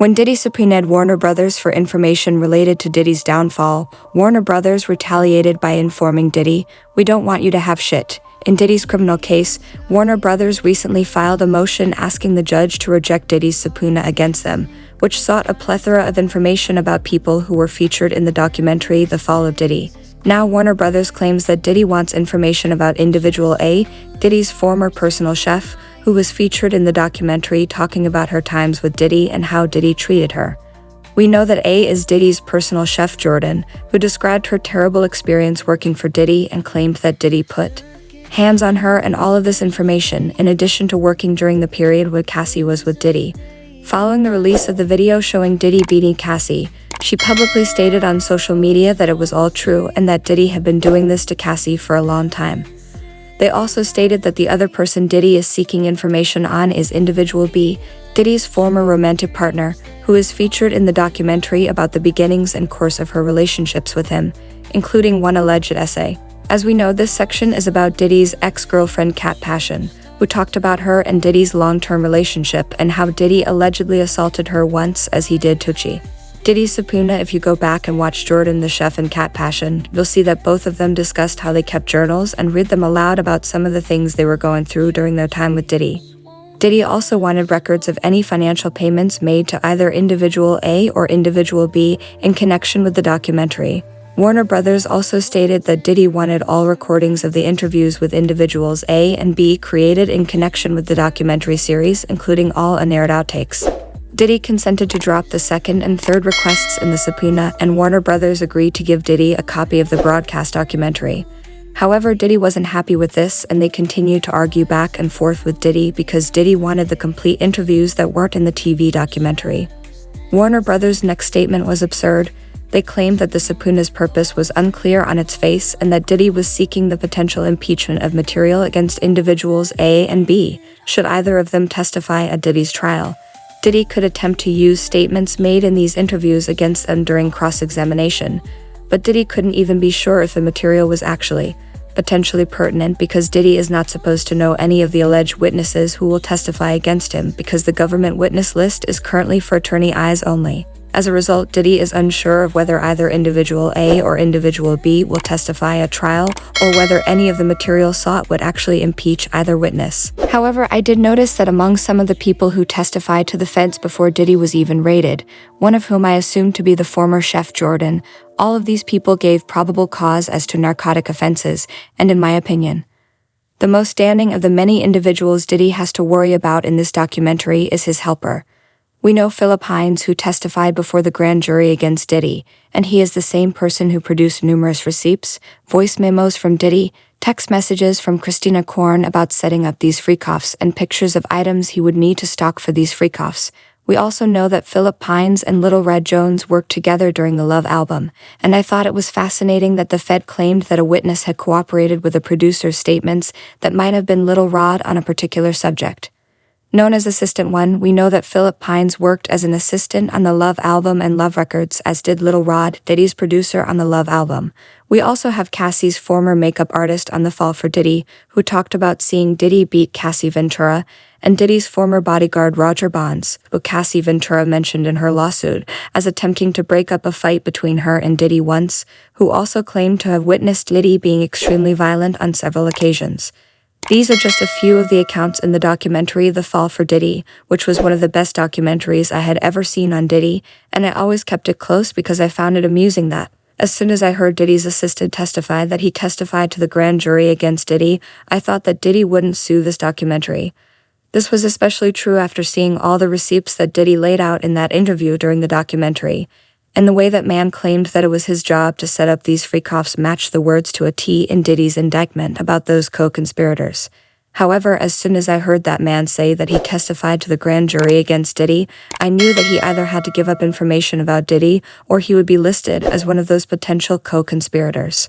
When Diddy subpoenaed Warner Brothers for information related to Diddy's downfall, Warner Brothers retaliated by informing Diddy, "We don't want you to have shit." In Diddy's criminal case, Warner Brothers recently filed a motion asking the judge to reject Diddy's subpoena against them, which sought a plethora of information about people who were featured in the documentary The Fall of Diddy. Now Warner Brothers claims that Diddy wants information about individual A, Diddy's former personal chef, who was featured in the documentary talking about her times with Diddy and how Diddy treated her. We know that A is Diddy's personal chef Jordan, who described her terrible experience working for Diddy and claimed that Diddy put hands on her and all of this information, in addition to working during the period when Cassie was with Diddy. Following the release of the video showing Diddy beating Cassie, she publicly stated on social media that it was all true and that Diddy had been doing this to Cassie for a long time. They also stated that the other person Diddy is seeking information on is individual B, Diddy's former romantic partner, who is featured in the documentary about the beginnings and course of her relationships with him, including one alleged essay. As we know, this section is about Diddy's ex-girlfriend Cat Passion, who talked about her and Diddy's long-term relationship and how Diddy allegedly assaulted her once as he did Tucci. Diddy's subpoena, if you go back and watch Jordan the Chef and Cat Passion, you'll see that both of them discussed how they kept journals and read them aloud about some of the things they were going through during their time with Diddy. Diddy also wanted records of any financial payments made to either individual A or individual B in connection with the documentary. Warner Brothers also stated that Diddy wanted all recordings of the interviews with individuals A and B created in connection with the documentary series, including all unaired outtakes. Diddy consented to drop the second and third requests in the subpoena, and Warner Brothers agreed to give Diddy a copy of the broadcast documentary. However, Diddy wasn't happy with this, and they continued to argue back and forth with Diddy because Diddy wanted the complete interviews that weren't in the TV documentary. Warner Brothers' next statement was absurd. They claimed that the subpoena's purpose was unclear on its face and that Diddy was seeking the potential impeachment of material against individuals A and B, should either of them testify at Diddy's trial. Diddy could attempt to use statements made in these interviews against them during cross-examination, but Diddy couldn't even be sure if the material was actually potentially pertinent because Diddy is not supposed to know any of the alleged witnesses who will testify against him because the government witness list is currently for attorney eyes only. As a result, Diddy is unsure of whether either individual A or individual B will testify at trial or whether any of the material sought would actually impeach either witness. However, I did notice that among some of the people who testified to the feds before Diddy was even raided, one of whom I assumed to be the former chef Jordan, all of these people gave probable cause as to narcotic offenses, and in my opinion, the most damning of the many individuals Diddy has to worry about in this documentary is his helper. We know Philip Hines, who testified before the grand jury against Diddy, and he is the same person who produced numerous receipts, voice memos from Diddy, text messages from Christina Korn about setting up these freak-offs, and pictures of items he would need to stock for these freak-offs. We also know that Philip Hines and Little Red Jones worked together during the Love album, and I thought it was fascinating that the Fed claimed that a witness had cooperated with the producer's statements that might have been Little Rod on a particular subject. Known as Assistant 1, we know that Philip Hines worked as an assistant on the Love album and Love Records, as did Little Rod, Diddy's producer on the Love album. We also have Cassie's former makeup artist on The Fall for Diddy, who talked about seeing Diddy beat Cassie Ventura, and Diddy's former bodyguard Roger Bonds, who Cassie Ventura mentioned in her lawsuit as attempting to break up a fight between her and Diddy once, who also claimed to have witnessed Diddy being extremely violent on several occasions. These are just a few of the accounts in the documentary The Fall for Diddy, which was one of the best documentaries I had ever seen on Diddy, and I always kept it close because I found it amusing that, as soon as I heard Diddy's assistant testify that he testified to the grand jury against Diddy, I thought that Diddy wouldn't sue this documentary. This was especially true after seeing all the receipts that Diddy laid out in that interview during the documentary, and the way that man claimed that it was his job to set up these freak-offs matched the words to a T in Diddy's indictment about those co-conspirators. However, as soon as I heard that man say that he testified to the grand jury against Diddy, I knew that he either had to give up information about Diddy or he would be listed as one of those potential co-conspirators.